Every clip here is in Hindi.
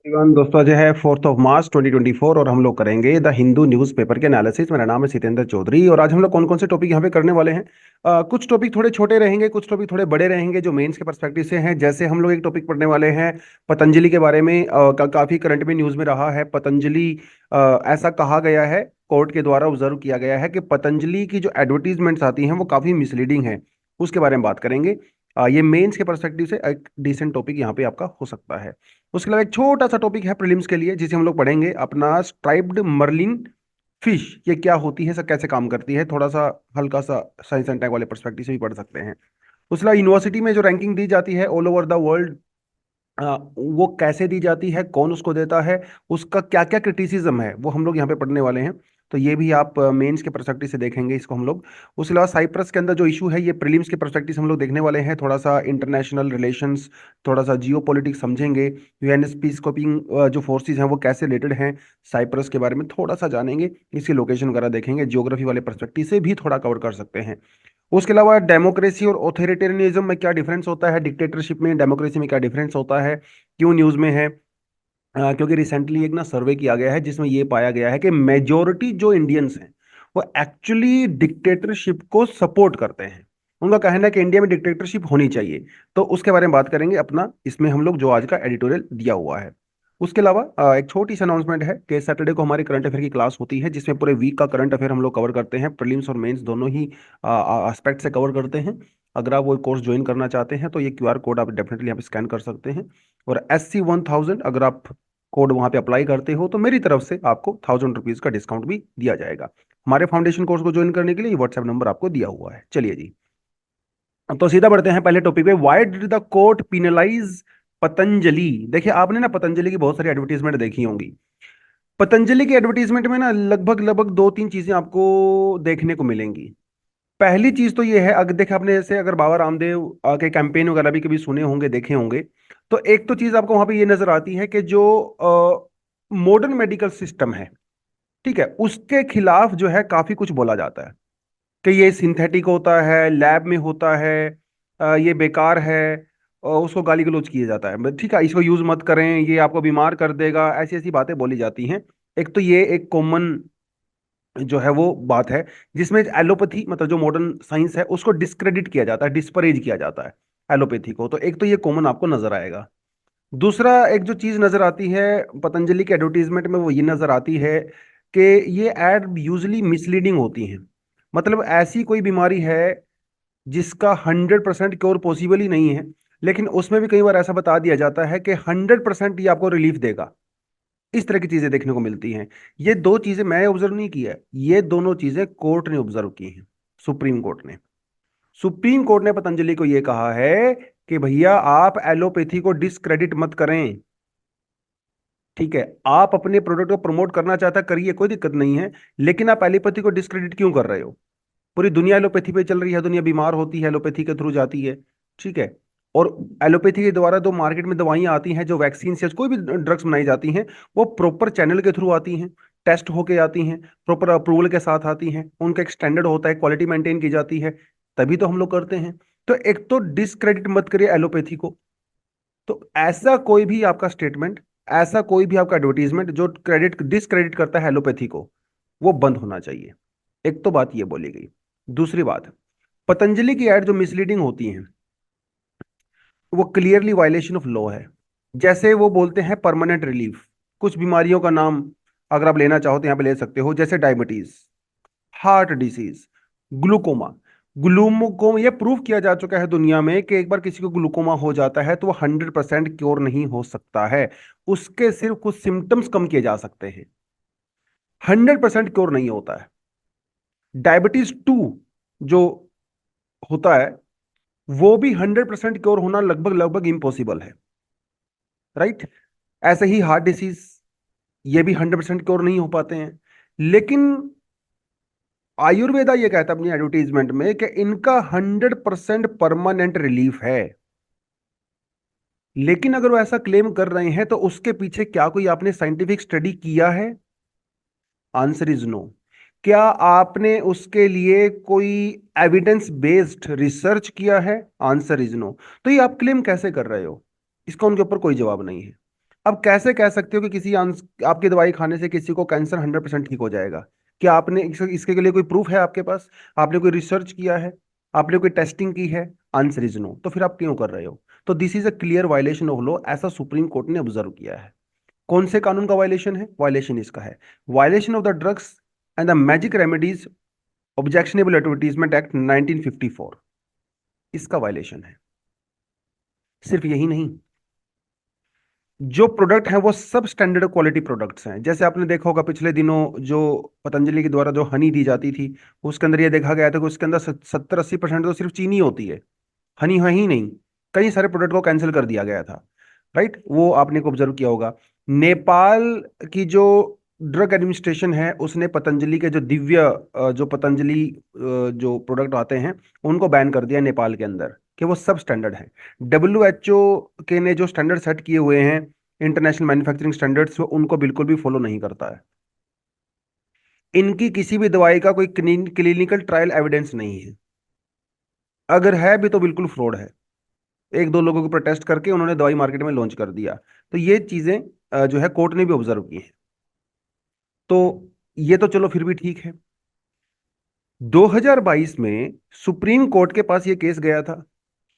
एवरीवन दोस्तों, आज है 4 मार्च 2024 और हम लोग करेंगे द हिंदू न्यूज़पेपर के एनालिसिस। मेरा नाम है सितेंद्र चौधरी और आज हम लोग कौन कौन से टॉपिक यहाँ पे करने वाले हैं। कुछ टॉपिक थोड़े छोटे रहेंगे, कुछ टॉपिक थोड़े बड़े रहेंगे जो मेंस के पर्सपेक्टिव से हैं। जैसे हम लोग एक टॉपिक पढ़ने वाले हैं पतंजलि के बारे में। काफी करंट में न्यूज़ में रहा है पतंजलि। ऐसा कहा गया है, कोर्ट के द्वारा ऑब्जर्व किया गया है कि पतंजलि की जो एडवर्टीजमेंट्स आती हैं वो काफी मिसलीडिंग है। उसके बारे में बात करेंगे। ये मेंस के पर्सपेक्टिव से एक डिसेंट टॉपिक यहाँ पे आपका हो सकता है। उसके अलावा एक छोटा सा टॉपिक है प्रीलिम्स के लिए जिसे हम लोग पढ़ेंगे अपना स्ट्राइप्ड मर्लिन फिश। ये क्या होती है, सर कैसे काम करती है, थोड़ा सा हल्का सा साइंस एंड टेक वाले पर्सपेक्टिव से भी पढ़ सकते हैं। उसके अलावा यूनिवर्सिटी में जो रैंकिंग दी जाती है ऑल ओवर द वर्ल्ड, वो कैसे दी जाती है, कौन उसको देता है, उसका क्या क्या क्रिटिसिज्म है, वो हम लोग यहाँ पे पढ़ने वाले हैं। तो ये भी आप मेंस के पर्सपेक्टिव से देखेंगे इसको हम लोग। उसके अलावा साइप्रस के अंदर जो इशू है ये प्रीलिम्स के पर्सपेक्टिव से हम लोग देखने वाले हैं। थोड़ा सा इंटरनेशनल रिलेशंस, थोड़ा सा जियो पॉलिटिक्स समझेंगे। यूएन पीस कीपिंग जो फोर्सेज हैं वो कैसे रिलेटेड हैं, साइप्रस के बारे में थोड़ा सा जानेंगे। इसकी लोकेशन वगैरह देखेंगे, जियोग्राफी वाले पर्सपेक्टिव से भी थोड़ा कवर कर सकते हैं। उसके अलावा डेमोक्रेसी और ऑथोरिटेरियनिज्म में क्या डिफरेंस होता है, डिक्टेटरशिप में डेमोक्रेसी में क्या डिफरेंस होता है, क्यों न्यूज़ में है। क्योंकि रिसेंटली एक ना सर्वे किया गया है जिसमें ये पाया गया है कि मेजोरिटी जो इंडियंस हैं वो एक्चुअली डिक्टेटरशिप को सपोर्ट करते हैं। उनका कहना है कि इंडिया में डिक्टेटरशिप होनी चाहिए। तो उसके बारे में बात करेंगे अपना इसमें हम लोग जो आज का एडिटोरियल दिया हुआ है। उसके अलावा एक छोटी सी अनाउंसमेंट है कि सैटरडे को हमारी करंट अफेयर की क्लास होती है जिसमें पूरे वीक का करंट अफेयर हम लोग कवर करते हैं। प्रीलिम्स और मेंस दोनों ही एस्पेक्ट से कवर करते हैं। अगर आप वो कोर्स ज्वाइन करना चाहते हैं तो ये क्यूआर कोड आप डेफिनेटली यहाँ पे स्कैन कर सकते हैं। और SC 1000 अगर आप कोड वहां पे अप्लाई करते हो तो मेरी तरफ से आपको 1000 रुपीज का डिस्काउंट भी दिया जाएगा। हमारे फाउंडेशन कोर्स को ज्वाइन करने के लिए व्हाट्सएप नंबर आपको दिया हुआ है। चलिए जी, तो सीधा बढ़ते हैं पहले टॉपिक पे। Why did the court penalise Patanjali. देखिए आपने ना पतंजलि की बहुत सारी एडवर्टीजमेंट देखी होंगी। पतंजलि की एडवर्टीजमेंट में ना लगभग लगभग दो तीन चीजें आपको देखने को मिलेंगी। पहली चीज तो ये है, अगर देखे आपने जैसे अगर बाबा रामदेव के कैंपेन वगैरह भी कभी सुने होंगे, देखे होंगे, तो एक तो चीज आपको वहां पे ये नजर आती है कि जो मॉडर्न मेडिकल सिस्टम है, ठीक है, उसके खिलाफ जो है काफी कुछ बोला जाता है कि ये सिंथेटिक होता है, लैब में होता है, ये बेकार है। और उसको गाली गलौज किया जाता है, ठीक है, इसको यूज मत करें, ये आपको बीमार कर देगा, ऐसी ऐसी बातें बोली जाती हैं। एक तो ये एक कॉमन जो है वो बात है जिसमें एलोपैथी मतलब जो मॉडर्न साइंस है उसको डिस्क्रेडिट किया जाता है, डिस्परेज किया जाता है एलोपैथी को। तो एक तो ये कॉमन आपको नजर आएगा। दूसरा एक जो चीज नजर आती है पतंजलि के एडवर्टीजमेंट में वो ये नजर आती है कि ये एड यूजली मिसलीडिंग होती हैं। मतलब ऐसी कोई बीमारी है जिसका 100% क्योर पॉसिबल ही नहीं है, लेकिन उसमें भी कई बार ऐसा बता दिया जाता है कि 100% ये आपको रिलीफ देगा। इस तरह की चीजें देखने को मिलती हैं। ये दो चीजें मैं ऑब्जर्व नहीं किया है, ये दोनों चीजें कोर्ट ने ऑब्जर्व की हैं। सुप्रीम कोर्ट ने, सुप्रीम कोर्ट ने पतंजलि को यह कहा है कि भैया आप एलोपैथी को डिसक्रेडिट मत करें। ठीक है, आप अपने प्रोडक्ट को प्रमोट करना चाहता करिए, कोई दिक्कत नहीं है, लेकिन आप एलोपैथी को डिसक्रेडिट क्यों कर रहे हो। पूरी दुनिया एलोपैथी पे चल रही है, दुनिया बीमार होती है एलोपैथी के थ्रू जाती है। ठीक है, और एलोपैथी के द्वारा जो मार्केट में दवाइयां आती हैं, जो वैक्सीन या कोई भी ड्रग्स बनाई जाती हैं, वो प्रॉपर चैनल के थ्रू आती हैं, टेस्ट होके आती हैं, प्रॉपर अप्रूवल के साथ आती हैं, उनका एक स्टैंडर्ड होता है, क्वालिटी मेंटेन की जाती है, तभी तो हम लोग करते हैं। तो एक तो डिसक्रेडिट मत करिए एलोपैथी को। तो ऐसा कोई भी आपका स्टेटमेंट, ऐसा कोई भी आपका एडवर्टीजमेंट जो क्रेडिट डिसक्रेडिट करता है एलोपैथी को, वो बंद होना चाहिए। एक तो बात ये बोली गई। दूसरी बात, पतंजलि की एड जो मिसलीडिंग होती हैं वो क्लियरली वायलेशन ऑफ लॉ है। जैसे वो बोलते हैं परमानेंट रिलीफ, कुछ बीमारियों का नाम अगर आप लेना चाहो तो यहाँ पे ले सकते हो, जैसे diabetes, heart disease, glaucoma. Glaucoma ये प्रूव किया जा चुका है दुनिया में कि एक बार किसी को ग्लूकोमा हो जाता है तो वो 100% क्योर नहीं हो सकता है। उसके सिर्फ कुछ सिम्टम्स कम किए जा सकते हैं, 100% क्योर नहीं होता है। डायबिटीज 2 जो होता है वो भी 100% क्योर होना लगभग लगभग इम्पॉसिबल है। राइट, ऐसे ही हार्ट डिसीज, ये भी 100% क्योर नहीं हो पाते हैं। लेकिन आयुर्वेदा ये कहता है अपनी एडवर्टीजमेंट में कि इनका 100% परमानेंट रिलीफ है। लेकिन अगर वो ऐसा क्लेम कर रहे हैं तो उसके पीछे क्या कोई आपने साइंटिफिक स्टडी किया है? Answer is no. क्या आपने उसके लिए कोई एविडेंस बेस्ड रिसर्च किया है? Answer is no. तो ये आप क्लेम कैसे कर रहे हो? इसका उनके ऊपर कोई जवाब नहीं है। अब कैसे कह सकते हो कि आपकी दवाई खाने से किसी को कैंसर 100% ठीक हो जाएगा? क्या आपने इसके लिए कोई प्रूफ है आपके पास? आपने कोई रिसर्च किया है? आपने कोई टेस्टिंग की है? Answer is no. तो फिर आप क्यों कर रहे हो? तो this is a clear violation of law, ऐसा सुप्रीम कोर्ट ने ऑब्जर्व किया है। कौन से कानून का वायलेशन है? वायलेशन इसका है violation of the drugs and the magic remedies objectionable advertisement act 1954, इसका वायलेशन है। सिर्फ यही नहीं, जो प्रोडक्ट हैं वो सब स्टैंडर्ड क्वालिटी प्रोडक्ट्स हैं। जैसे आपने देखा होगा पिछले दिनों जो पतंजलि के द्वारा जो हनी दी जाती थी, उसके अंदर ये देखा गया था कि उसके अंदर 70-80% तो सिर्फ चीनी होती है, हनी है ही नहीं। कई सारे प्रोडक्ट को कैंसिल कर दिया गया था। राइट, वो आपने को ऑब्जर्व किया होगा। नेपाल की जो ड्रग एडमिनिस्ट्रेशन है, उसने पतंजलि के जो दिव्य जो पतंजलि जो प्रोडक्ट आते हैं उनको बैन कर दिया नेपाल के अंदर, कि वो सब स्टैंडर्ड है। WHO के ने जो स्टैंडर्ड सेट किए हुए हैं, इंटरनेशनल मैन्युफैक्चरिंग स्टैंडर्ड्स, वो उनको बिल्कुल भी फॉलो नहीं करता है। इनकी किसी भी दवाई का कोई क्लिनिकल ट्रायल एविडेंस नहीं है। अगर है भी तो बिल्कुल फ्रॉड है। एक दो लोगों को प्रोटेस्ट करके उन्होंने दवाई मार्केट में लॉन्च कर दिया। तो ये चीजें जो है कोर्ट ने भी ऑब्जर्व की है। तो ये तो चलो फिर भी ठीक है। 2022 में सुप्रीम कोर्ट के पास ये केस गया था।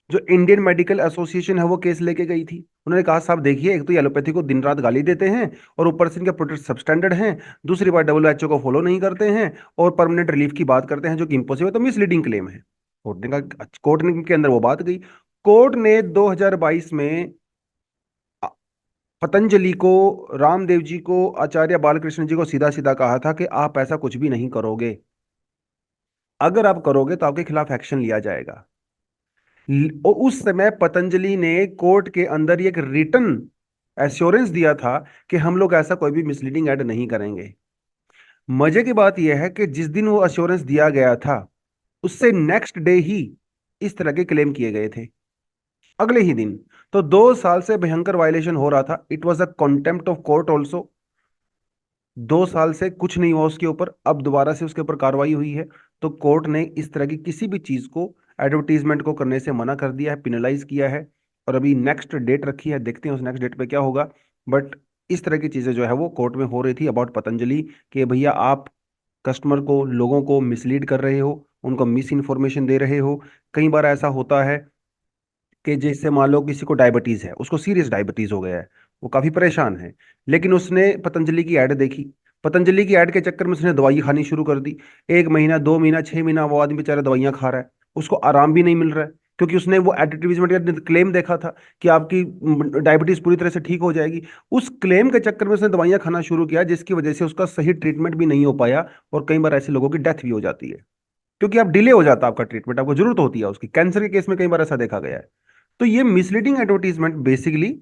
जो इंडियन मेडिकल एसोसिएशन है वो केस लेके गई थी। उन्होंने कहा साहब देखिए, एक तो ये एलोपैथी को दिन रात गाली देते हैं और ऊपर से इनके प्रोडक्ट सब स्टैंडर्ड हैं। दूसरी बात, WHO को फॉलो नहीं करते हैं और परमानेंट रिलीफ की बात करते हैं जो कि इम्पॉसिबल है, तो मिसलीडिंग क्लेम है। कोर्ट ने के अंदर वो बात गई। कोर्ट ने 2022 में अ, पतंजलि को, रामदेव जी को, आचार्य बालकृष्ण जी को सीधा सीधा कहा था कि आप ऐसा कुछ भी नहीं करोगे। अगर आप करोगे तो आपके खिलाफ एक्शन लिया जाएगा। और उस समय पतंजलि ने कोर्ट के अंदर एक रिटन एश्योरेंस दिया था कि हम लोग ऐसा कोई भी मिसलीडिंग ऐड नहीं करेंगे। मजे की बात यह है कि जिस दिन वो एश्योरेंस दिया गया था, उससे नेक्स्ट डे ही इस तरह के क्लेम किए गए थे, अगले ही दिन। तो 2 साल से भयंकर वायलेशन हो रहा था। It was a contempt of court also. 2 साल से कुछ नहीं हुआ उसके ऊपर, अब दोबारा से उसके ऊपर कार्रवाई हुई है। तो कोर्ट ने इस तरह की किसी भी चीज को, एडवर्टीजमेंट को करने से मना कर दिया है, पिनलाइज किया है। और अभी नेक्स्ट डेट रखी है, देखते हैं उस नेक्स्ट डेट पे क्या होगा। बट इस तरह की चीजें जो है वो कोर्ट में हो रही थी अबाउट पतंजलि, कि भैया आप कस्टमर को, लोगों को मिसलीड कर रहे हो, उनको मिस इन्फॉर्मेशन दे रहे हो। कई बार ऐसा होता है कि जैसे मान लो किसी को डायबिटीज है, उसको सीरियस डायबिटीज हो गया है, वो काफी परेशान है, लेकिन उसने पतंजलि की ऐड देखी। पतंजलि की ऐड के चक्कर में उसने दवाई खानी शुरू कर दी। 1 महीना, 2 महीना, 6 महीना वो आदमी बेचारा दवाइयां खा रहा है, उसको आराम भी नहीं मिल रहा है, क्योंकि उसने वो एडवर्टीजमेंट का क्लेम देखा था कि आपकी डायबिटीज पूरी तरह से ठीक हो जाएगी। उस क्लेम के चक्कर में उसने दवाइयां खाना शुरू किया, जिसकी वजह से उसका सही ट्रीटमेंट भी नहीं हो पाया। और कई बार ऐसे लोगों की डेथ भी हो जाती है, क्योंकि आप डिले हो जाता है आपका ट्रीटमेंट, आपको जरूरत होती है उसकी। कैंसर के केस में कई बार ऐसा देखा गया है। तो ये misleading advertisement basically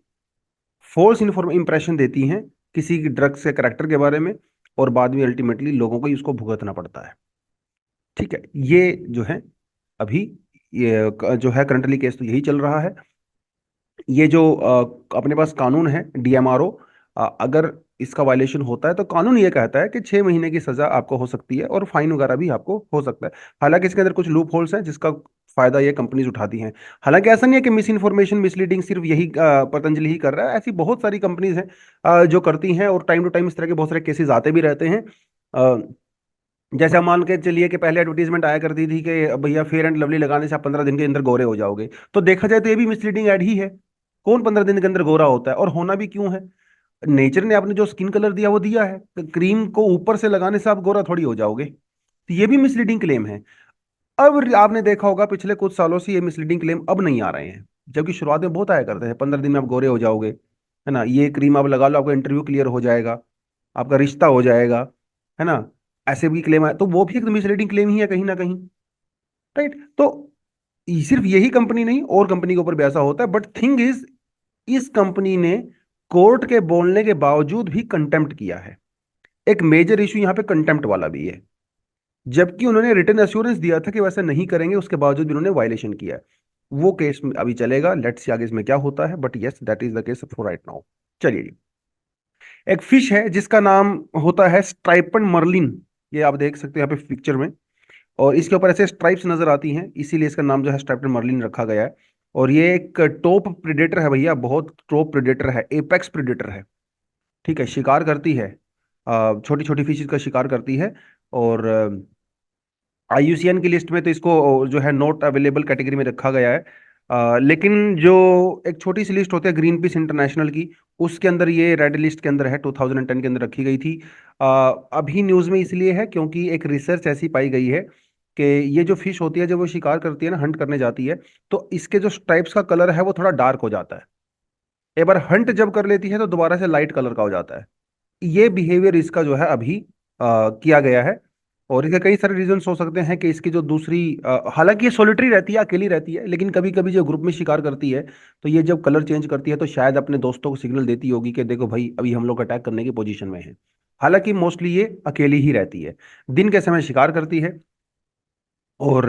false impression देती हैं किसी की ड्रग्स के करेक्टर के बारे में, और बाद में अल्टीमेटली लोगों को ही उसको भुगतना पड़ता है। ठीक है, ये जो है अभी, ये जो है करंटली केस तो यही चल रहा है। ये जो अपने पास कानून है DMRO, अगर इसका वायलेशन होता है तो कानून ये कहता है कि 6 महीने की सजा आपको हो सकती है और फाइन वगैरह भी आपको हो सकता है। हालांकि इसके अंदर कुछ लूप होल्स हैं जिसका फायदा ये कंपनीज उठाती हैं। हालांकि ऐसा नहीं है कि मिस इन्फॉर्मेशन, मिसलीडिंग सिर्फ यही पतंजलि ही कर रहा है। ऐसी बहुत सारी कंपनीज हैं जो करती हैं, और टाइम टू टाइम इस तरह के बहुत सारे केसेस आते भी रहते हैं। जैसे आप मान के चलिए कि पहले एडवर्टीजमेंट आया करती थी कि भैया फेयर एंड लवली लगाने से आप 15 दिन के अंदर गोरे हो जाओगे। तो देखा जाए तो ये भी मिसलीडिंग ऐड ही है। कौन 15 दिन के अंदर गोरा होता है? और होना भी क्यों है? नेचर ने आपने जो स्किन कलर दिया वो दिया है, तो क्रीम को ऊपर से लगाने से आप गोरा थोड़ी हो जाओगे। तो ये भी मिसलीडिंग क्लेम है। अब आपने देखा होगा पिछले कुछ सालों से ये मिसलीडिंग क्लेम अब नहीं आ रहे हैं, जबकि शुरुआत में बहुत आया करते हैं, 15 दिन में आप गोरे हो जाओगे, है ना, ये क्रीम आप लगा लो, आपका इंटरव्यू क्लियर हो जाएगा, आपका रिश्ता हो जाएगा, है ना। ऐसे भी क्लेम आए तो वो भी एक मिसलीडिंग क्लेम ही है कहीं ना कहीं। राइट। तो सिर्फ यही कंपनी नहीं, और कंपनी के ऊपर भी ऐसा होता है, बट थिंग इज, इस कंपनी ने कोर्ट के बोलने के बावजूद भी कंटेम्प्ट किया है। एक मेजर इशू यहाँ पे कंटेम्प्ट वाला भी है, जबकि उन्होंने रिटन एश्योरेंस दिया था कि वैसा नहीं करेंगे, उसके बावजूद भी उन्होंने वायलेशन किया है। वो केस अभी चलेगा, लेट्स सी आगे इसमें क्या होता है, but yes that is the case for right now. चलिए जी। एक फिश है जिसका नाम होता है स्ट्राइपन मर्लिन। ये आप देख सकते हैं यहाँ पे पिक्चर में, और इसके ऊपर ऐसे स्ट्राइप्स नजर आती हैं, इसीलिए इसका नाम जो है स्ट्राइपन मर्लिन रखा गया है। और ये एक टॉप प्रेडेटर है भैया, बहुत टॉप प्रेडेटर है, एपेक्स प्रेडेटर है। ठीक है, शिकार करती है, छोटी छोटी फिशेज का शिकार करती है। और आईयूसीएन की लिस्ट में तो इसको जो है नॉट अवेलेबल कैटेगरी में रखा गया है। लेकिन जो एक छोटी सी लिस्ट होती है ग्रीन पीस इंटरनेशनल की, उसके अंदर ये रेड लिस्ट के अंदर है, 2010 के अंदर रखी गई थी। अभी न्यूज़ में इसलिए है क्योंकि एक रिसर्च ऐसी पाई गई है कि ये जो फिश होती है जब वो शिकार करती है ना, हंट करने जाती है, तो इसके जो स्ट्राइप्स का कलर है वो थोड़ा डार्क हो जाता है। एक बार हंट जब कर लेती है तो दोबारा से लाइट कलर का हो जाता है। ये बिहेवियर इसका जो है अभी किया गया है। और इसके कई सारे रीजंस हो सकते हैं कि इसकी जो दूसरी हालांकि ये सोलिटरी रहती है, अकेली रहती है, लेकिन कभी कभी जो ग्रुप में शिकार करती है तो ये जब कलर चेंज करती है तो शायद अपने दोस्तों को सिग्नल देती होगी कि देखो भाई अभी हम लोग अटैक करने की पोजीशन में हैं। हालांकि मोस्टली ये अकेली ही रहती है, दिन के समय शिकार करती है। और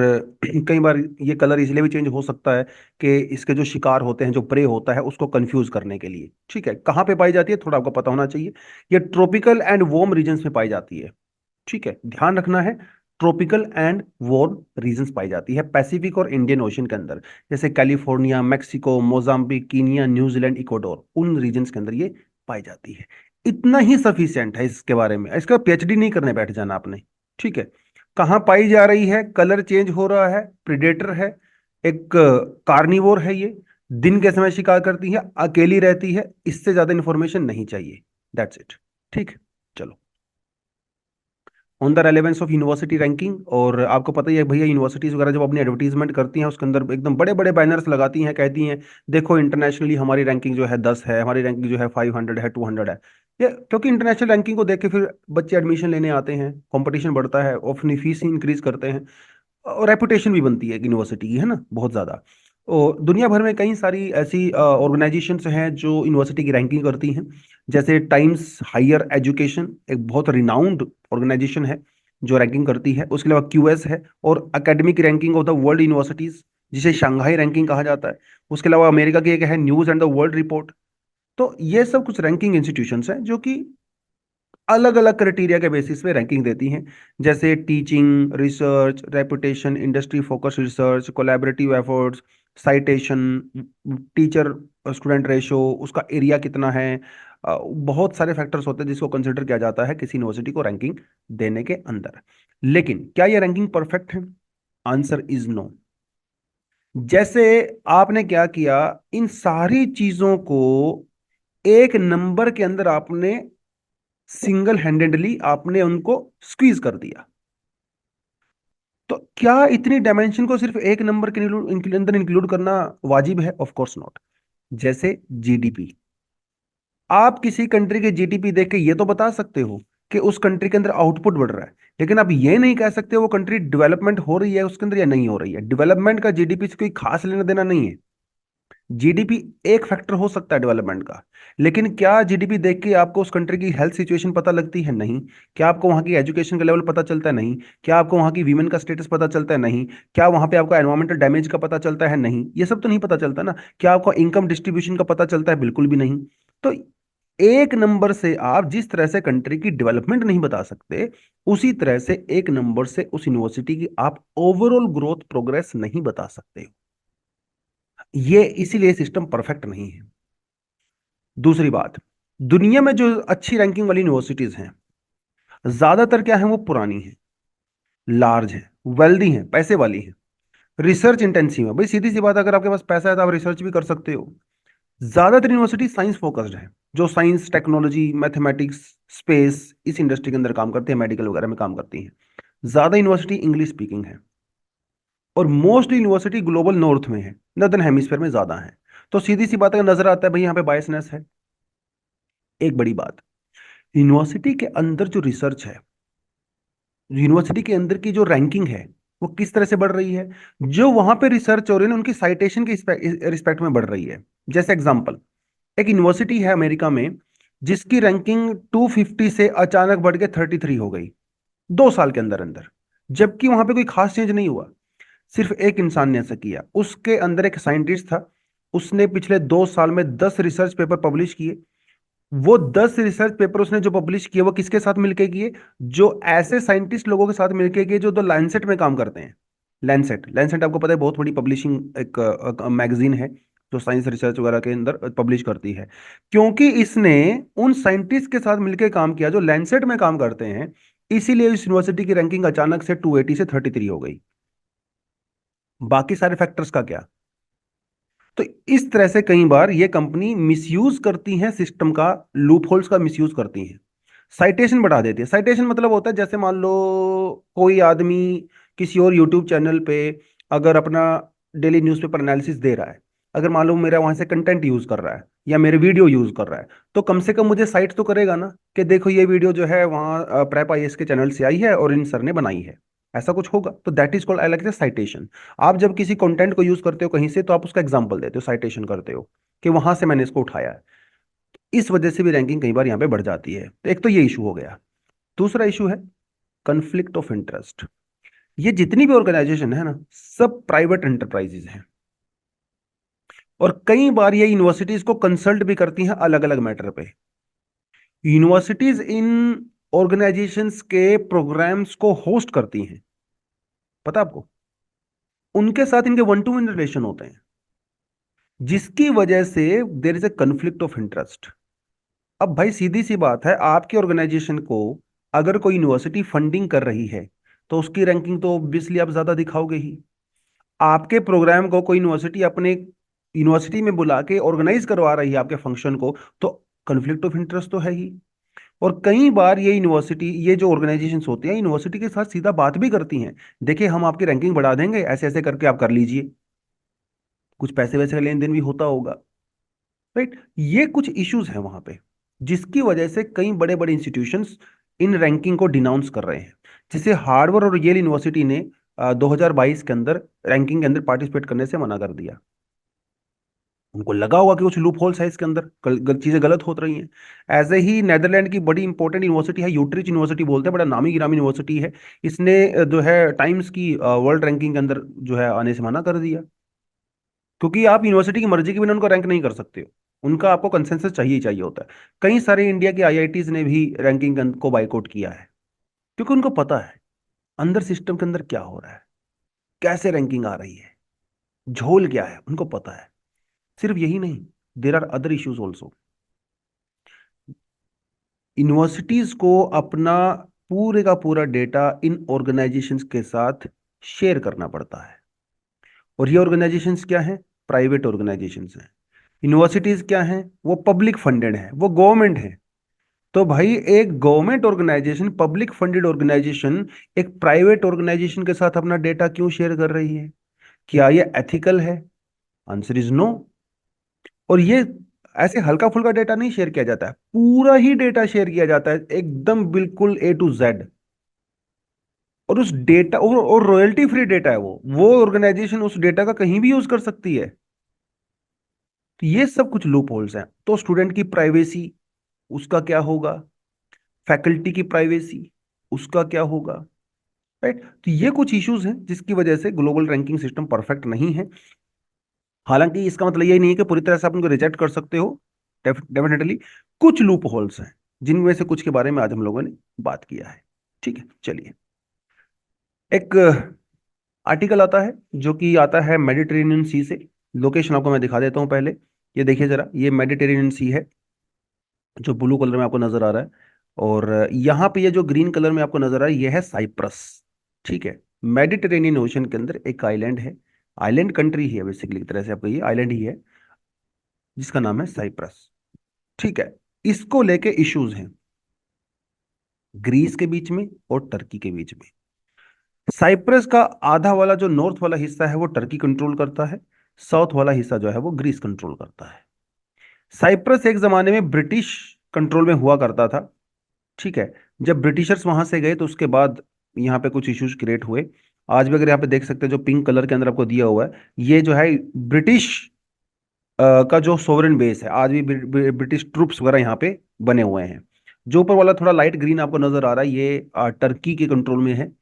कई बार ये कलर इसलिए भी चेंज हो सकता है कि इसके जो शिकार होते हैं, जो प्रे होता है, उसको कंफ्यूज करने के लिए। ठीक है, कहाँ पे पाई जाती है थोड़ा आपको पता होना चाहिए। ये ट्रॉपिकल एंड वार्म रीजन्स में पाई जाती है। ठीक है, ध्यान रखना है, ट्रॉपिकल एंड वार्म रीजन्स पाई जाती है पैसिफिक और इंडियन ओशन के अंदर, जैसे California, Mexico, Mozambique, Kenya, New Zealand, Ecuador, उन रीजन्स के अंदर ये पाई जाती है। इतना ही सफिशिएंट है इसके बारे में, इसका पीएचडी नहीं करने बैठ जाना आपने। ठीक है, कहाँ पाई जा रही है, कलर चेंज हो रहा है, प्रिडेटर है, एक कार्निवोर है ये, दिन के समय शिकार करती है, अकेली रहती है, इससे ज्यादा इंफॉर्मेशन नहीं चाहिए। That's it. ठीक है, चलो। On the relevance of university ranking, और आपको पता ही है भैया, यूनिवर्सिटीज वगैरह जब अपनी एडवर्टीजमेंट करती हैं उसके अंदर एकदम बड़े बड़े बैनर्स लगाती हैं, कहती हैं देखो इंटरनेशनली हमारी रैंकिंग जो है 10 है, हमारी रैंकिंग जो है 500 है, 200 है। ये क्योंकि इंटरनेशनल रैंकिंग को देख के फिर बच्चे एडमिशन लेने आते हैं, कंपटीशन बढ़ता है, अपनी फीस इंक्रीज करते हैं, और रेपुटेशन भी बनती है यूनिवर्सिटी की, है ना, बहुत ज़्यादा। और दुनिया भर में कई सारी ऐसी ऑर्गेनाइजेशंस हैं जो यूनिवर्सिटी की रैंकिंग करती हैं। जैसे टाइम्स हायर एजुकेशन एक बहुत रिनाउंड ऑर्गेनाइजेशन है जो रैंकिंग करती है। उसके अलावा क्यूएस है, और academic ranking of the world universities, जिसे शंघाई रैंकिंग कहा जाता है। उसके अलावा अमेरिका की एक है news and the world report. तो ये सब कुछ रैंकिंग इंस्टीट्यूशंस हैं जो कि अलग अलग क्राइटेरिया के बेसिस पे रैंकिंग देती हैं, जैसे teaching, research, reputation, industry focus research, collaborative efforts, citation, teacher student ratio, उसका एरिया कितना है। बहुत सारे फैक्टर्स होते हैं जिसको कंसिडर किया जाता है किसी यूनिवर्सिटी को रैंकिंग देने के अंदर। लेकिन क्या ये रैंकिंग परफेक्ट है? Answer is no. जैसे आपने क्या किया, इन सारी चीजों को एक नंबर के अंदर आपने सिंगल हैंडेडली आपने उनको स्क्वीज कर दिया। तो क्या इतनी डायमेंशन को सिर्फ एक नंबर के अंदर इंक्लूड करना वाजिब है? Of course not. जैसे जीडीपी, आप किसी कंट्री के जीडीपी देख के ये तो बता सकते हो कि उस कंट्री के अंदर आउटपुट बढ़ रहा है, लेकिन आप ये नहीं कह सकते वो कंट्री डेवलपमेंट हो रही है उसके अंदर या नहीं हो रही है। डेवलपमेंट का जीडीपी से कोई खास लेना देना नहीं है। जीडीपी एक फैक्टर हो सकता है डेवलपमेंट का, लेकिन क्या जीडीपी देख के आपको उस कंट्री की हेल्थ सिचुएशन पता लगती है? नहीं। क्या आपको वहां की एजुकेशन का लेवल पता चलता है? नहीं। क्या आपको वहां की वीमेन का स्टेटस पता चलता है? नहीं। क्या वहां पे आपको एनवायरमेंटल डैमेज का पता चलता है? नहीं, ये सब तो नहीं पता चलता ना। क्या आपको इनकम डिस्ट्रीब्यूशन का पता चलता है? बिल्कुल भी नहीं। तो एक नंबर से आप जिस तरह से कंट्री की डेवलपमेंट नहीं बता सकते, उसी तरह से एक नंबर से उस यूनिवर्सिटी की आप ओवरऑल ग्रोथ प्रोग्रेस नहीं बता सकते हो। ये इसीलिए सिस्टम परफेक्ट नहीं है। दूसरी बात, दुनिया में जो अच्छी रैंकिंग वाली यूनिवर्सिटीज हैं, ज्यादातर क्या है, वो पुरानी हैं, लार्ज हैं, वेल्दी हैं, पैसे वाली हैं, रिसर्च इंटेंसिव है। भाई सीधी सी बात, अगर आपके पास पैसा है तो आप रिसर्च भी कर सकते हो। ज्यादातर यूनिवर्सिटी साइंस फोकस्ड है, जो साइंस, टेक्नोलॉजी, मैथमेटिक्स, स्पेस, इस इंडस्ट्री के अंदर काम करती है, मेडिकल वगैरह में काम करती हैं। ज्यादा यूनिवर्सिटी इंग्लिश स्पीकिंग है, और मोस्टली यूनिवर्सिटी ग्लोबल नॉर्थ में है, नॉर्दर्न हेमिस्फीयर में ज्यादा है। तो सीधी सी बात अगर नजर आता है भाई यहाँ पे बायसनेस है। एक बड़ी बात, यूनिवर्सिटी के अंदर जो रिसर्च है, यूनिवर्सिटी के अंदर की जो रैंकिंग है, वो किस तरह से बढ़ रही है? जो वहां पे रिसर्च हो रही है ना, उनकी साइटेशन के रिस्पेक्ट में बढ़ रही है। जैसे एग्जांपल, एक यूनिवर्सिटी है अमेरिका में जिसकी रैंकिंग 250 से अचानक बढ़ के 33 हो गई 2 साल के अंदर अंदर, जबकि वहां पे कोई खास चेंज नहीं हुआ। सिर्फ एक इंसान ने ऐसा किया, उसके अंदर एक साइंटिस्ट था, उसने पिछले 2 साल में 10 रिसर्च पेपर पब्लिश किए। वो 10 रिसर्च पेपर उसने जो पब्लिश किए वो किसके साथ मिलके किए? जो ऐसे साइंटिस्ट लोगों के साथ मिलके किए जो द लांसेट में काम करते हैं। लैंसेट, लैंसेट आपको पता है बहुत बड़ी पब्लिशिंग एक मैगजीन है जो साइंस रिसर्च वगैरह के अंदर पब्लिश करती है। क्योंकि इसने उन साइंटिस्ट के साथ मिलकर काम किया जो लैंसेट में काम करते हैं, इसीलिए इस यूनिवर्सिटी की रैंकिंग अचानक से 280 से 33 हो गई। बाकी सारे फैक्टर्स का क्या? तो इस तरह से कई बार ये कंपनी मिसयूज करती है सिस्टम का, लूप होल्स का मिसयूज करती है। साइटेशन बढ़ा देती है। साइटेशन मतलब होता है जैसे मान लो कोई आदमी किसी और यूट्यूब चैनल पे अगर अपना डेली न्यूज़पेपर एनालिसिस दे रहा है, अगर मान लो मेरा वहां से कंटेंट यूज कर रहा है या मेरे वीडियो यूज कर रहा है, तो कम से कम मुझे साइट तो करेगा ना कि देखो ये वीडियो जो है वहाँ प्रेप आईएएस के चैनल से आई है और इन सर ने बनाई है। ऐसा कुछ होगा तो that is called I like citation. आप जब किसी कंटेंट को यूज करते हो कहीं से, तो आप उसका एग्जांपल देते हो, साइटेशन करते हो कि वहां से मैंने इसको उठाया है। इस वजह से भी रैंकिंग कई बार यहाँ पे बढ़ जाती है। तो एक तो ये इशू हो गया। दूसरा इशू है कन्फ्लिक्ट ऑफ इंटरेस्ट। ये जितनी भी ऑर्गेनाइजेशन है ना, सब प्राइवेट एंटरप्राइजेज हैं, और कई बार ये यूनिवर्सिटीज को कंसल्ट भी करती हैं अलग अलग मैटर पे। यूनिवर्सिटीज इन ऑर्गेनाइजेशंस के प्रोग्राम्स को होस्ट करती हैं, पता आपको? उनके साथ इनके वन टू वन रिलेशन होते हैं, जिसकी वजह से there is a conflict of interest. अब भाई सीधी सी बात है, आपकी ऑर्गेनाइजेशन को अगर कोई यूनिवर्सिटी फंडिंग कर रही है तो उसकी रैंकिंग तो ऑब्वियसली आप ज्यादा दिखाओगे ही। आपके प्रोग्राम को कोई यूनिवर्सिटी अपने यूनिवर्सिटी में बुला के ऑर्गेनाइज करवा रही है आपके फंक्शन को, तो कन्फ्लिक्ट ऑफ इंटरेस्ट तो है ही। और कई बार ये यूनिवर्सिटी, ये जो ऑर्गेनाइजेशंस होती हैं, यूनिवर्सिटी के साथ सीधा बात भी करती हैं, देखिए हम आपकी रैंकिंग बढ़ा देंगे, ऐसे ऐसे करके आप कर लीजिए। कुछ पैसे वैसे का लेन देन भी होता होगा, राइट? ये कुछ इश्यूज हैं वहां पे, जिसकी वजह से कई बड़े बड़े इंस्टीट्यूशंस इन रैंकिंग को डिनाउंस कर रहे हैं। जैसे हार्वर्ड और येल यूनिवर्सिटी ने 2022 के अंदर रैंकिंग के अंदर पार्टिसिपेट करने से मना कर दिया। उनको लगा होगा कि कुछ लूप होल्स है इसके अंदर, चीजें गलत हो रही हैं। ऐसे ही नेदरलैंड की बड़ी इंपॉर्टेंट यूनिवर्सिटी है, यूट्रिच यूनिवर्सिटी बोलते हैं, बड़ा नामी गिरामी यूनिवर्सिटी है। इसने जो है टाइम्स की वर्ल्ड रैंकिंग के अंदर जो है आने से मना कर दिया, क्योंकि आप यूनिवर्सिटी की मर्जी के बिना उनको रैंक नहीं कर सकते हो। उनका आपको कंसेंसस चाहिए ही चाहिए होता है। कई सारे इंडिया के आईआईटीज ने भी रैंकिंग को बाइकआउट किया है, क्योंकि उनको पता है अंदर सिस्टम के अंदर क्या हो रहा है, कैसे रैंकिंग आ रही है, झोल क्या है, उनको पता है। सिर्फ यही नहीं, there are other issues also. Universities को अपना पूरे का पूरा डेटा इन ऑर्गेनाइजेशंस के साथ शेयर करना पड़ता है, और ये ऑर्गेनाइजेशंस क्या हैं? प्राइवेट ऑर्गेनाइजेशंस हैं। यूनिवर्सिटीज क्या हैं? वो पब्लिक फंडेड हैं, वो गवर्नमेंट है। तो भाई एक government organisation, public funded organisation एक प्राइवेट ऑर्गेनाइजेशन के साथ अपना डेटा क्यों शेयर कर रही है? क्या ये एथिकल है? Answer is no. और ये ऐसे हल्का फुल्का डेटा नहीं शेयर किया जाता है, पूरा ही डेटा शेयर किया जाता है, एकदम बिल्कुल A to Z। और उस डेटा, और रॉयल्टी फ्री डेटा है वो ऑर्गेनाइजेशन उस डेटा का कहीं भी यूज कर सकती है। तो ये सब कुछ लूप होल्स हैं। तो स्टूडेंट की प्राइवेसी, उसका क्या होगा? फैकल्टी की प्राइवेसी, उसका क्या होगा? राइट? तो ये कुछ इश्यूज हैं जिसकी वजह से ग्लोबल रैंकिंग सिस्टम परफेक्ट नहीं है। हालांकि इसका मतलब ये नहीं है कि पूरी तरह से आप उनको रिजेक्ट कर सकते हो। डेफिनेटली कुछ लूप होल्स हैं, जिनमें से कुछ के बारे में आज हम लोगों ने बात किया है। ठीक है, चलिए। एक आर्टिकल आता है जो कि आता है मेडिटेरेनियन सी से। लोकेशन आपको मैं दिखा देता हूँ पहले। ये देखिए जरा, ये मेडिटेरेनियन सी है जो ब्लू कलर में आपको नजर आ रहा है। और यहाँ पे ये जो ग्रीन कलर में आपको नजर आ रहा है, ये है साइप्रस। ठीक है, मेडिटेरेनियन ओशन के अंदर एक आइलैंड है, आइलैंड कंट्री ही है बेसिकली, एक तरह से आपको ये आइलैंड ही है, जिसका नाम है साइप्रस। ठीक है, इसको लेके इश्यूज हैं ग्रीस के बीच में और टर्की के बीच में। साइप्रस का आधा वाला जो नॉर्थ वाला हिस्सा है वो टर्की कंट्रोल करता है, साउथ वाला हिस्सा जो है वो ग्रीस कंट्रोल करता है। साइप्रस एक जमाने में ब्रिटिश कंट्रोल में हुआ करता था। ठीक है, जब ब्रिटिशर्स वहां से गए तो उसके बाद यहाँ पे कुछ इश्यूज क्रिएट हुए। आज भी अगर यहाँ पे देख सकते हैं, जो पिंक कलर के अंदर आपको दिया हुआ है, ये जो है ब्रिटिश का जो सोवरेन बेस है। आज भी ब्रिटिश ट्रूप्स वगैरह यहाँ पे बने हुए हैं। जो ऊपर वाला थोड़ा लाइट ग्रीन आपको नजर आ रहा है, ये टर्की के कंट्रोल में है।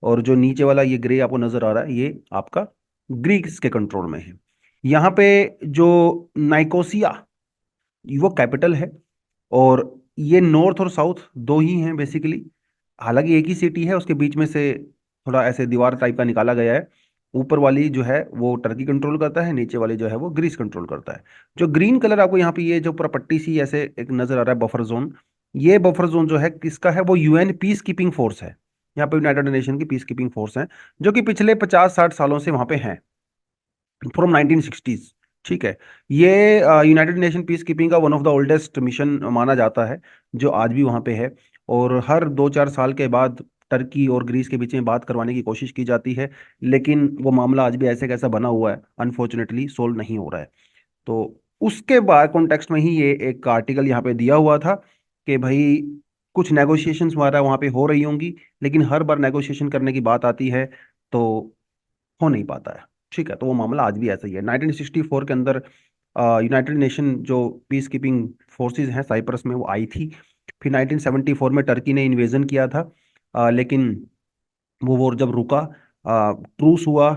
और जो नीचे वाला ये ग्रे आपको नजर आ रहा है, ये आपका ग्रीक्स के कंट्रोल में है। यहाँ पे जो नाइकोसिया, वो कैपिटल है। और ये नॉर्थ और साउथ दो ही हैं बेसिकली। हालांकि एक ही सिटी है, उसके बीच में से थोड़ा ऐसे दीवार टाइप का निकाला गया है। ऊपर वाली जो है वो टर्की कंट्रोल करता है, नीचे वाली जो है वो ग्रीस कंट्रोल करता है। जो ग्रीन कलर आपको यहाँ पे ये जो पूरा पट्टी सी ऐसे एक नजर आ रहा है बफर जोन, ये बफर जोन जो है किसका है, वो यूएन पीस कीपिंग फोर्स है। यहाँ पे यूनाइटेड नेशन की पीस कीपिंग फोर्स है, जो कि पिछले 50-60 सालों से वहां पे है, फ्रॉम 1960s। ठीक है। ये यूनाइटेड नेशन पीस कीपिंग का one of the oldest mission माना जाता है, जो आज भी वहाँ पे है। और हर 2-4 साल के बाद टर्की और ग्रीस के बीच में बात करवाने की कोशिश की जाती है, लेकिन वो मामला आज भी ऐसे कैसा बना हुआ है, अनफॉर्चुनेटली सोल्व नहीं हो रहा है। तो उसके बाद कॉन्टेक्स्ट में ही ये एक आर्टिकल यहाँ पे दिया हुआ था कि भाई कुछ नेगोशिएशंस हमारा वहाँ पे हो रही होंगी, लेकिन हर बार नेगोशिएशन करने की बात आती है तो हो नहीं पाता है। ठीक है, तो वो मामला आज भी ऐसा ही है। 1964 के अंदर यूनाइटेड नेशन जो पीस कीपिंग फोर्सेस हैं साइप्रस में, वो आई थी। फिर 1974 में टर्की ने इन्वेजन किया था, लेकिन वो वॉर जब रुका, ट्रूस हुआ,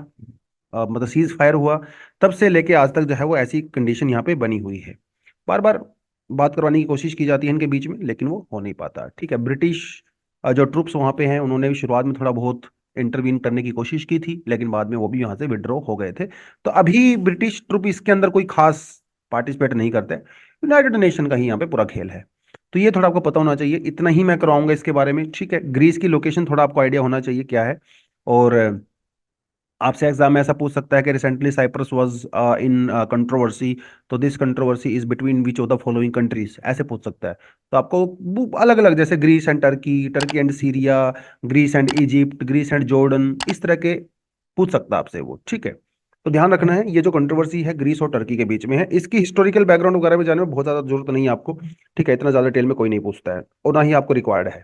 मतलब सीज फायर हुआ, तब से लेके आज तक जो है वो ऐसी कंडीशन यहाँ पे बनी हुई है। बार बार बात करवाने की कोशिश की जाती है इनके बीच में, लेकिन वो हो नहीं पाता। ठीक है, ब्रिटिश जो ट्रुप्स वहाँ पे हैं, उन्होंने भी शुरुआत में थोड़ा बहुत इंटरवीन करने की कोशिश की थी, लेकिन बाद में वो भी यहाँ से विड्रॉ हो गए थे। तो अभी ब्रिटिश ट्रुप इसके अंदर कोई खास पार्टिसिपेट नहीं करते, यूनाइटेड नेशन का ही यहाँ पे पूरा खेल है। तो ये थोड़ा आपको पता होना चाहिए, इतना ही मैं कराऊंगा इसके बारे में। ठीक है, ग्रीस की लोकेशन थोड़ा आपको आइडिया होना चाहिए क्या है। और आपसे एग्जाम में ऐसा पूछ सकता है कि recently Cyprus was in controversy, तो this controversy is between which of the following countries, ऐसे पूछ सकता है। तो आपको अलग अलग, जैसे Greece and Turkey, Turkey and Syria, Greece and Egypt, Greece and Jordan, इस तरह के पूछ सकता है आपसे वो। ठीक है, तो ध्यान रखना है, ये जो कंट्रोवर्सी है ग्रीस और टर्की के बीच में है, इसकी हिस्टोरिकल बैकग्राउंड वगैरह में जाने में बहुत ज्यादा जरूरत नहीं है आपको। ठीक है, इतना ज्यादा डिटेल में कोई नहीं पूछता है, और ना ही आपको रिक्वायर्ड है।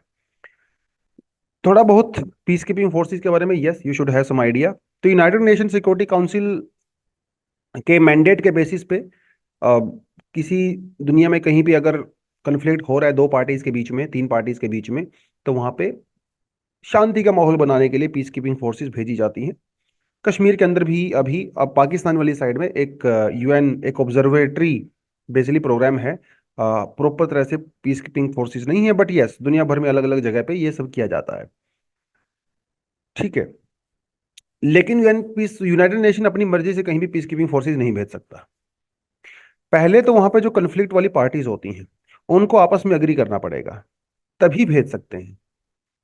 थोड़ा बहुत पीस कीपिंग फोर्सेस के बारे में, yes you should have some idea. तो यूनाइटेड नेशन सिक्योरिटी काउंसिल के मैंडेट के बेसिस पे किसी दुनिया में कहीं भी अगर कन्फ्लिक्ट हो रहा है दो पार्टीज के बीच में, तीन पार्टीज के बीच में, तो वहां पे शांति का माहौल बनाने के लिए पीस कीपिंग फोर्सेस भेजी जाती हैं। कश्मीर के अंदर भी अभी अब पाकिस्तान वाली साइड में एक यूएन एक ऑब्जर्वेटरी बेसिकली प्रोग्राम है। प्रॉपर तरह से पीस कीपिंग फोर्सेस नहीं है, बट यस दुनिया भर में अलग अलग जगह पे ये सब किया जाता है। ठीक है, लेकिन यूएन पीस यूनाइटेड नेशन अपनी मर्जी से कहीं भी पीस कीपिंग फोर्सेज नहीं भेज सकता। पहले तो वहां पे जो कन्फ्लिक्ट वाली पार्टीज होती हैं उनको आपस में अग्री करना पड़ेगा, तभी भेज सकते हैं।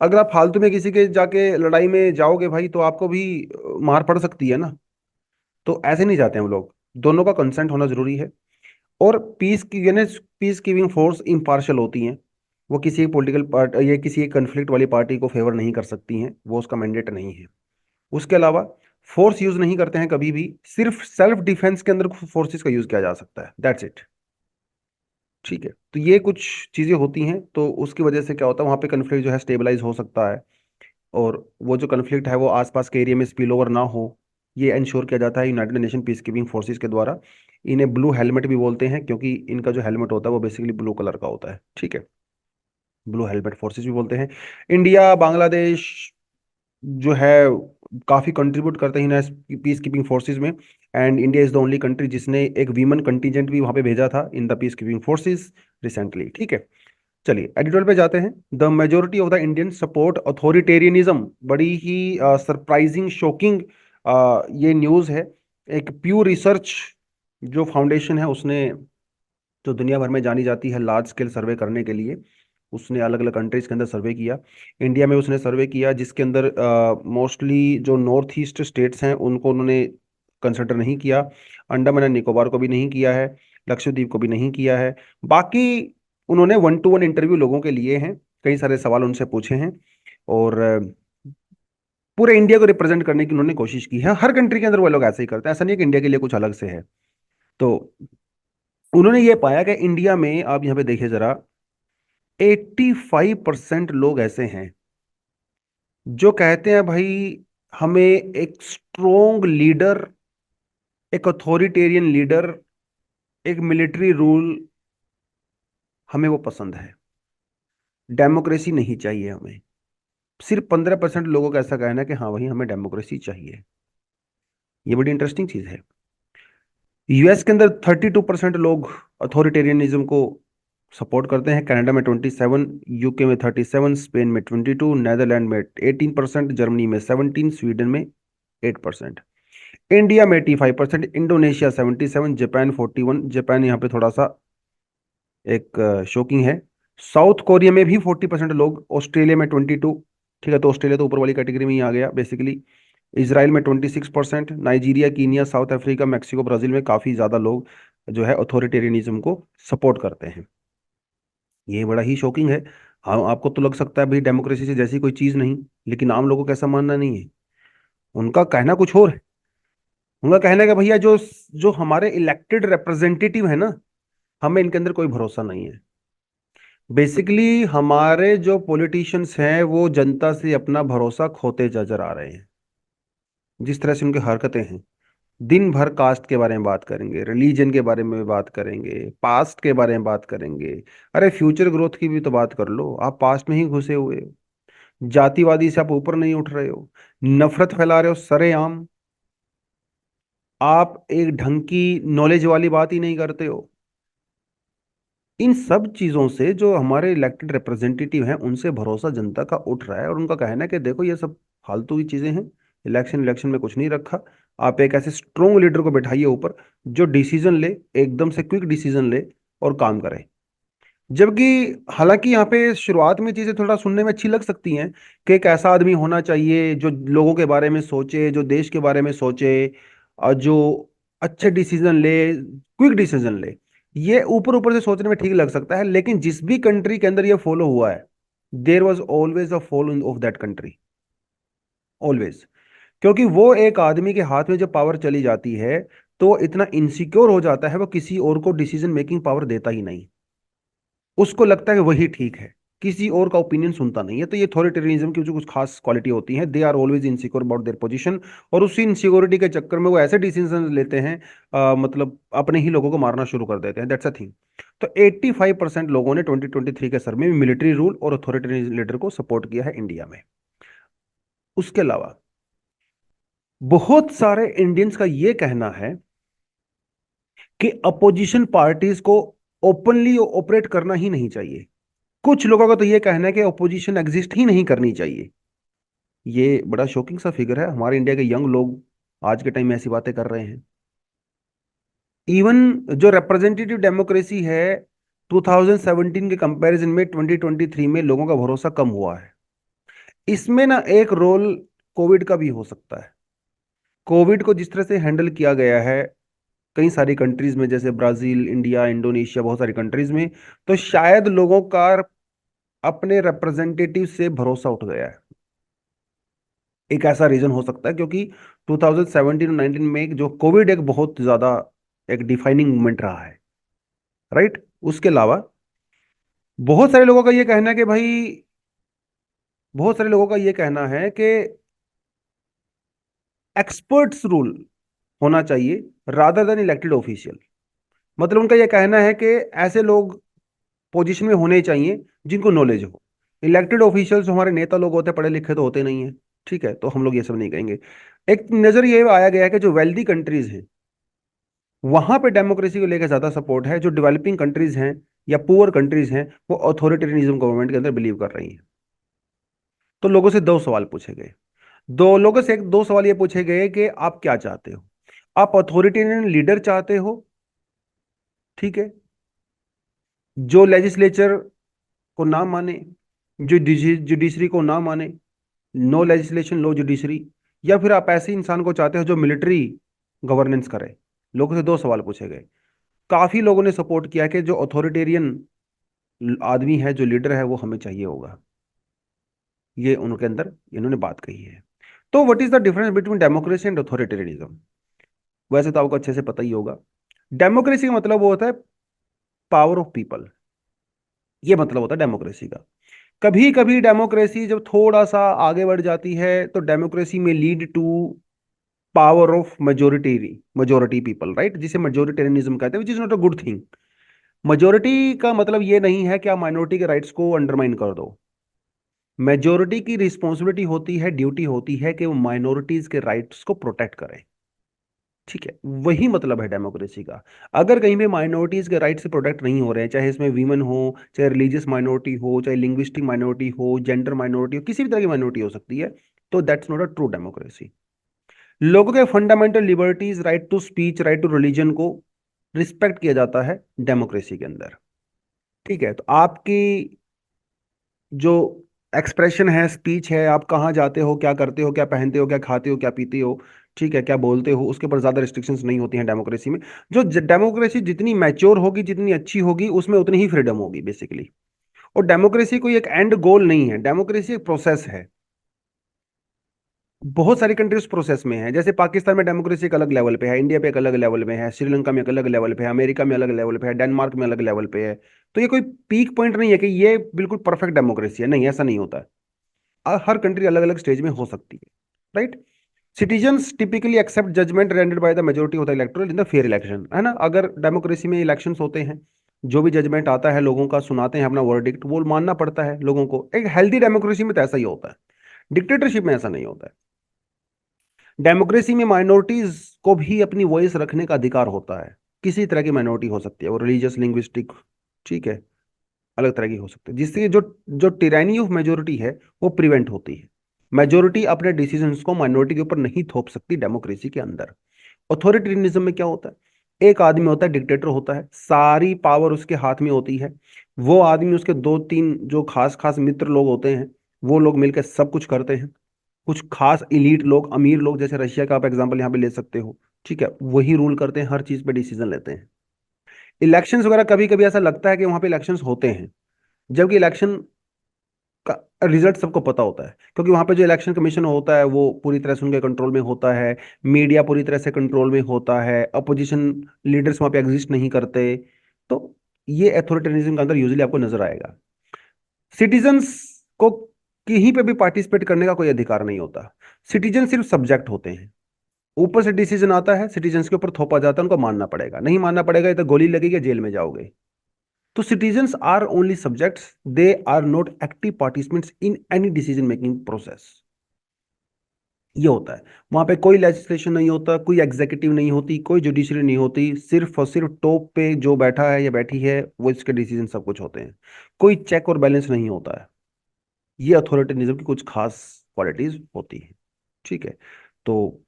अगर आप फालतू में किसी के जाके लड़ाई में जाओगे भाई, तो आपको भी मार पड़ सकती है ना। तो ऐसे नहीं जाते हम लोग, दोनों का कंसेंट होना जरूरी है। और पीस की यानी पीस कीपिंग फोर्स इम्पार्शियल होती हैं, वो किसी पॉलिटिकल पार्ट या किसी एक कन्फ्लिक्ट वाली पार्टी को फेवर नहीं कर सकती हैं, वो उसका मैंडेट नहीं है। उसके अलावा फोर्स यूज नहीं करते हैं कभी भी, सिर्फ सेल्फ डिफेंस के अंदर फोर्सेस का यूज किया जा सकता है, दैट्स इट। ठीक है, तो ये कुछ चीजें होती हैं, तो उसकी वजह से क्या होता है, वहां पे कन्फ्लिक्ट जो है स्टेबलाइज हो सकता है। और वो जो कन्फ्लिक्ट है वो आसपास के एरिया में स्पिल ओवर ना हो, ये इंश्योर किया जाता है United nation peace keeping forces के द्वारा। इन्हें ब्लू हेलमेट भी बोलते हैं, क्योंकि इनका जो हेलमेट होता है वो बेसिकली ब्लू कलर का होता है। ठीक है, ब्लू हेलमेट फोर्सेस भी बोलते हैं। इंडिया, बांग्लादेश जो है काफी कंट्रीब्यूट करते हैं पीस कीपिंग फोर्सेस में। And India is the only country जिसने एक वीमेन कंटीजेंट भी वहां पे भेजा था in the peace keeping forces recently. ठीक है, चलिए एडिटोरियल पे जाते हैं। The majority of the Indian support authoritarianism, बड़ी ही सरप्राइजिंग शॉकिंग ये न्यूज़ है। एक प्यू रिसर्च जो फाउंडेशन है उसने, जो दुनिया भर में जानी जाती है लार्ज स्केल सर्वे करने के लिए, उसने अलग अलग कंट्रीज के अंदर सर्वे किया। इंडिया में उसने सर्वे किया जिसके अंदर मोस्टली जो नॉर्थ ईस्ट स्टेट्स हैं उनको उन्होंने कंसिडर नहीं किया, अंडमान एंड निकोबार को भी नहीं किया है, लक्षद्वीप को भी नहीं किया है। बाकी उन्होंने 1-to-1 इंटरव्यू लोगों के लिए हैं, कई सारे सवाल उनसे पूछे हैं, और पूरे इंडिया को रिप्रेजेंट करने की उन्होंने कोशिश की है। हर कंट्री के अंदर वो लोग ऐसे ही करते हैं, ऐसा नहीं है कि इंडिया के लिए कुछ अलग से है। तो उन्होंने ये पाया कि इंडिया में, आप यहाँ पे देखिए जरा, 85% लोग ऐसे हैं जो कहते हैं भाई हमें एक स्ट्रोंग लीडर, एक अथॉरिटेरियन लीडर, एक मिलिट्री रूल, हमें वो पसंद है, डेमोक्रेसी नहीं चाहिए हमें। सिर्फ 15% लोगों का ऐसा कहना है कि हाँ भाई हमें डेमोक्रेसी चाहिए। ये बड़ी इंटरेस्टिंग चीज है। यूएस के अंदर 32% लोग अथॉरिटेरियनिज्म को सपोर्ट करते हैं, कनाडा में 27, यूके में 37, स्पेन में 22, नेदरलैंड में 18%, जर्मनी में 17, स्वीडन में 8%। इंडिया में 85%, इंडोनेशिया 77, जापान 41। जापान यहाँ पे थोड़ा सा एक शॉकिंग है। साउथ कोरिया में भी 40% लोग, ऑस्ट्रेलिया में 22। ठीक है, तो ऑस्ट्रेलिया तो ऊपर वाली कैटेगरी में ही आ गया बेसिकली। इसराइल में 26%, Nigeria, Kenya, south Africa, Mexico, Brazil में काफ़ी ज़्यादा लोग जो है अथॉरिटेरियनिज्म को सपोर्ट करते हैं। ये बड़ा ही शॉकिंग है। हाँ, आपको तो लग सकता है भाई डेमोक्रेसी से जैसी कोई चीज़ नहीं, लेकिन आम लोगों का ऐसा मानना नहीं है। उनका कहना कुछ और है। उनका कहना है कि भैया जो जो हमारे इलेक्टेड रिप्रेजेंटेटिव है ना, हमें इनके अंदर कोई भरोसा नहीं है। बेसिकली हमारे जो पॉलिटिशियंस हैं वो जनता से अपना भरोसा खोते नजर आ रहे हैं। जिस तरह से उनकी हरकतें हैं, दिन भर कास्ट के बारे में बात करेंगे, रिलीजन के बारे में बात करेंगे, पास्ट के बारे में बात करेंगे। अरे फ्यूचर ग्रोथ की भी तो बात कर लो, आप पास्ट में ही घुसे हुए हो। जातिवादी से आप ऊपर नहीं उठ रहे हो, नफरत फैला रहे हो सरेआम। आप एक ढंग की नॉलेज वाली बात ही नहीं करते हो। इन सब चीजों से जो हमारे इलेक्टेड रिप्रेजेंटेटिव हैं उनसे भरोसा जनता का उठ रहा है, और उनका कहना है कि देखो ये सब फालतू की चीजें हैं। इलेक्शन इलेक्शन में कुछ नहीं रखा। आप एक ऐसे स्ट्रोंग लीडर को बैठाइए ऊपर जो डिसीजन ले, एकदम से क्विक डिसीजन ले और काम करे। जबकि हालांकि यहाँ पे शुरुआत में चीजें थोड़ा सुनने में अच्छी लग सकती हैं कि एक ऐसा आदमी होना चाहिए जो लोगों के बारे में सोचे, जो देश के बारे में सोचे, और जो अच्छे डिसीजन ले, क्विक डिसीजन ले। ये ऊपर ऊपर से सोचने में ठीक लग सकता है, लेकिन जिस भी कंट्री के अंदर ये फॉलो हुआ है, there was always a fall of that country, always. क्योंकि वो एक आदमी के हाथ में जब पावर चली जाती है तो वो इतना इनसिक्योर हो जाता है, वो किसी और को डिसीजन मेकिंग पावर देता ही नहीं। उसको लगता है कि वही ठीक है, किसी और का ओपिनियन सुनता नहीं है। तो ये अथॉरिटेरियनिज्म की जो कुछ खास क्वालिटी होती है, they are always insecure about their position. और उसी इनसिक्योरिटी के चक्कर में वो ऐसे डिसीजन लेते हैं, मतलब अपने ही लोगों को मारना शुरू कर देते हैं। That's a thing. तो 85% लोगों ने 2023 के सर्वे में मिलिट्री रूल और अथॉरिटेरियन लीडर को सपोर्ट किया है इंडिया में। उसके अलावा बहुत सारे इंडियंस का ये कहना है कि अपोजिशन पार्टीज को ओपनली ऑपरेट करना ही नहीं चाहिए। कुछ लोगों का तो ये कहना है कि ओपोजिशन एग्जिस्ट ही नहीं करनी चाहिए। ये बड़ा शॉकिंग सा फिगर है। हमारे इंडिया के यंग लोग आज के टाइम में ऐसी बातें कर रहे हैं। इवन जो रिप्रेजेंटेटिव डेमोक्रेसी है, 2017 के कंपैरिजन में 2023 में लोगों का भरोसा कम हुआ है। इसमें ना एक रोल कोविड का भी हो सकता है। कोविड को जिस तरह से हैंडल किया गया है कई सारी कंट्रीज में, जैसे ब्राजील, इंडिया, इंडोनेशिया, बहुत सारी कंट्रीज में, तो शायद लोगों का अपने रिप्रेजेंटेटिव से भरोसा उठ गया है। एक ऐसा रीजन हो सकता है, क्योंकि 2017 और 19 में जो कोविड एक बहुत ज्यादा एक डिफाइनिंग मोमेंट रहा है, राइट। उसके अलावा बहुत सारे लोगों का ये कहना है कि भाई, बहुत सारे लोगों का ये कहना है कि एक्सपर्ट्स रूल होना चाहिए रादर देन इलेक्टेड ऑफिशियल। मतलब उनका ये कहना है कि ऐसे लोग पोजीशन में होने चाहिए जिनको नॉलेज हो। इलेक्टेड ऑफिशियल्स हमारे नेता लोग होते हैं, पढ़े लिखे तो होते नहीं है। ठीक है, तो हम लोग ये सब नहीं कहेंगे। एक नजर ये आया गया है कि जो वेल्दी कंट्रीज हैं वहां पे डेमोक्रेसी को लेकर ज्यादा सपोर्ट है। जो डेवलपिंग कंट्रीज हैं या पुअर कंट्रीज हैं वो अथॉरिटेरियनिज्म गवर्नमेंट के अंदर बिलीव कर रही हैं। तो लोगों से दो सवाल पूछे गए। दो लोगों से एक दो सवाल ये पूछे गए कि आप क्या चाहते हो। आप अथॉरिटेरियन लीडर चाहते हो, ठीक है, जो लेजिस्लेचर को ना माने, जो जुडिशरी को ना माने, नो लेजिस्लेशन लो जुडिशरी, या फिर आप ऐसे इंसान को चाहते हो जो मिलिट्री गवर्नेंस करे। लोगों से दो सवाल पूछे गए। काफी लोगों ने सपोर्ट किया कि जो अथॉरिटेरियन आदमी है, जो लीडर है, वो हमें चाहिए होगा। ये उनके अंदर इन्होंने बात कही है। तो what is the difference between democracy and authoritarianism? वैसे तो आपको अच्छे से पता ही होगा। डेमोक्रेसी का मतलब वो होता है पावर ऑफ पीपल। ये मतलब होता है डेमोक्रेसी का। कभी कभी डेमोक्रेसी जब थोड़ा सा आगे बढ़ जाती है तो डेमोक्रेसी में lead to power of majority, majority people, right, जिसे मेजोरिटेरियनिज्म कहते हैं, which is not a good thing. Majority का मतलब ये नहीं है कि आप माइनॉरिटी के राइट्स को अंडरमाइन कर दो। मेजोरिटी की रिस्पॉन्सिबिलिटी होती है, ड्यूटी होती है कि वो माइनॉरिटीज के राइट्स को प्रोटेक्ट करें। ठीक है, वही मतलब है डेमोक्रेसी का। अगर कहीं पे माइनॉरिटीज के राइट्स प्रोटेक्ट नहीं हो रहे हैं, चाहे इसमें वीमेन हो, चाहे रिलीजियस माइनॉरिटी हो, चाहे लिंग्विस्टिक माइनॉरिटी हो, जेंडर माइनॉरिटी हो, किसी भी तरह की माइनॉरिटी हो सकती है, तो that's not a true democracy. लोगों के fundamental liberties, right to speech, right to religion को रिस्पेक्ट किया जाता है डेमोक्रेसी के अंदर। ठीक है, तो आपकी जो एक्सप्रेशन है, स्पीच है, आप कहाँ जाते हो, क्या करते हो, क्या पहनते हो, क्या खाते हो, क्या पीते हो, ठीक है, क्या बोलते हो, उसके ऊपर ज्यादा रिस्ट्रिक्शंस नहीं होती हैं डेमोक्रेसी में। जो डेमोक्रेसी जितनी मैच्योर होगी, जितनी अच्छी होगी, उसमें उतनी ही फ्रीडम होगी बेसिकली। और डेमोक्रेसी कोई एक एंड गोल नहीं है, डेमोक्रेसी एक प्रोसेस है। बहुत सारी कंट्रीज प्रोसेस में है, जैसे पाकिस्तान में डेमोक्रेसी एक अलग लेवल पे है, इंडिया पे एक अलग लेवल पे है, श्रीलंका में एक अलग लेवल पे है, अमेरिका में अलग लेवल पे है, डेनमार्क में अलग लेवल पे है। तो ये कोई पीक पॉइंट नहीं है कि ये बिल्कुल परफेक्ट डेमोक्रेसी है, नहीं, ऐसा नहीं होता है। हर कंट्री अलग अलग स्टेज में हो सकती है, right. Citizens typically accept judgement rendered by the majority of the electoral in the fair election, है ना। अगर डेमोक्रेसी में इलेक्शंस होते हैं, जो भी जजमेंट आता है लोगों का, सुनाते हैं अपना वर्डिक्ट, वो मानना पड़ता है लोगों को। एक हेल्दी डेमोक्रेसी में तो ऐसा ही होता है, डिक्टेटरशिप में ऐसा नहीं होता है। डेमोक्रेसी में माइनॉरिटीज को भी अपनी वॉइस रखने का अधिकार होता है। किसी तरह की माइनॉरिटी हो सकती है, वो रिलीजियस, लिंग्विस्टिक, ठीक है, अलग तरह की हो सकती है, जिससे जो जो टिरानी ऑफ मेजोरिटी है वो प्रिवेंट होती है। मेजोरिटी अपने डिसीजंस को माइनॉरिटी के ऊपर नहीं थोप सकती डेमोक्रेसी के अंदर। ऑथोरिटेरियनिज्म में क्या होता है, एक आदमी होता है, डिक्टेटर होता है, सारी पावर उसके हाथ में होती है। वो आदमी, उसके दो तीन जो खास खास मित्र लोग होते हैं, वो लोग मिलकर सब कुछ करते हैं। कुछ खास इलीट लोग, अमीर लोग, जैसे रशिया का आप एग्जांपल यहाँ पे ले सकते हो, ठीक है, वही रूल करते हैं, हर चीज पे डिसीजन लेते हैं। इलेक्शंस वगैरह कभी कभी ऐसा लगता है कि वहां पे इलेक्शंस होते हैं, जबकि इलेक्शन का रिजल्ट सबको पता होता है, क्योंकि वहां पे जो इलेक्शन कमीशन होता है वो पूरी तरह से उनके कंट्रोल में होता है। मीडिया पूरी तरह से कंट्रोल में होता है, अपोजिशन लीडर्स वहां पे एग्जिस्ट नहीं करते। तो ये अथॉरिटेरिज्म के अंदर यूजली आपको नजर आएगा। सिटीजन्स को कहीं पे भी पार्टिसिपेट करने का कोई अधिकार नहीं होता। सिटीजन सिर्फ सब्जेक्ट होते हैं। ऊपर से डिसीजन आता है, सिटीजन्स के ऊपर थोपा जाता है, उनको मानना पड़ेगा, नहीं मानना पड़ेगा ये तो गोली लगेगी, जेल में जाओगे। तो citizens are only subjects, they are not active participants in any decision making process. ये होता है, वहां पे कोई लेजिस्लेशन नहीं होता, कोई एग्जीक्यूटिव नहीं होती, कोई जुडिशरी नहीं होती, सिर्फ और सिर्फ टॉप पे जो बैठा है या बैठी है वो इसके डिसीजन सब कुछ होते हैं। कोई चेक और बैलेंस नहीं होता है। ये अथॉरिटेरिज्म की कुछ खास क्वालिटीज होती है, ठीक है। तो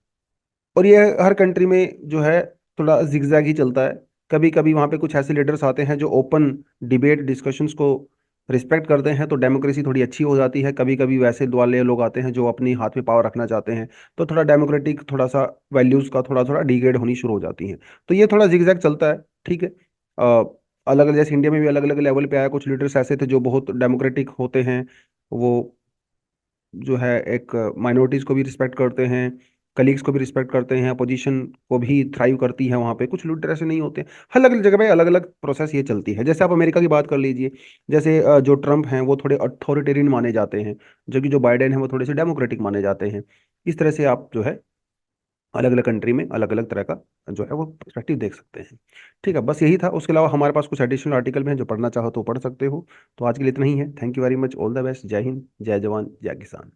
और ये हर कंट्री में जो है थोड़ा जिगजैग ही चलता है। कभी कभी वहाँ पे कुछ ऐसे लीडर्स आते हैं जो ओपन डिबेट डिस्कशंस को रिस्पेक्ट करते हैं, तो डेमोक्रेसी थोड़ी अच्छी हो जाती है। कभी कभी वैसे वाले लोग आते हैं जो अपनी हाथ में पावर रखना चाहते हैं, तो थोड़ा डेमोक्रेटिक, थोड़ा सा वैल्यूज का थोड़ा थोड़ा डिग्रेड होनी शुरू हो जाती हैं। तो ये थोड़ा जिगजैग चलता है, ठीक है। अलग अलग, जैसे इंडिया में भी अलग अलग लेवल पे आया, कुछ लीडर्स ऐसे थे जो बहुत डेमोक्रेटिक होते हैं, वो जो है एक माइनॉरिटीज को भी रिस्पेक्ट करते हैं, कलीग्स को भी रिस्पेक्ट करते हैं, अपोजिशन को भी थ्राइव करती है वहाँ पे। कुछ लीडर ऐसे नहीं होते। अलग अलग जगह पे अलग अलग प्रोसेस ये चलती है। जैसे आप अमेरिका की बात कर लीजिए, जैसे जो ट्रम्प हैं वो थोड़े अथॉरिटेरियन माने जाते हैं, जबकि जो बाइडेन है वो थोड़े से डेमोक्रेटिक माने जाते हैं। इस तरह से आप जो है अलग अलग कंट्री में अलग अलग तरह का जो है वो पर्सपेक्टिव देख सकते हैं। ठीक है, बस यही था। उसके अलावा हमारे पास कुछ एडिशनल आर्टिकल में हैं, जो पढ़ना चाहो तो पढ़ सकते हो। तो आज के लिए इतना ही है। Thank you very much, all the best, जय हिंद, जय जवान, जय किसान।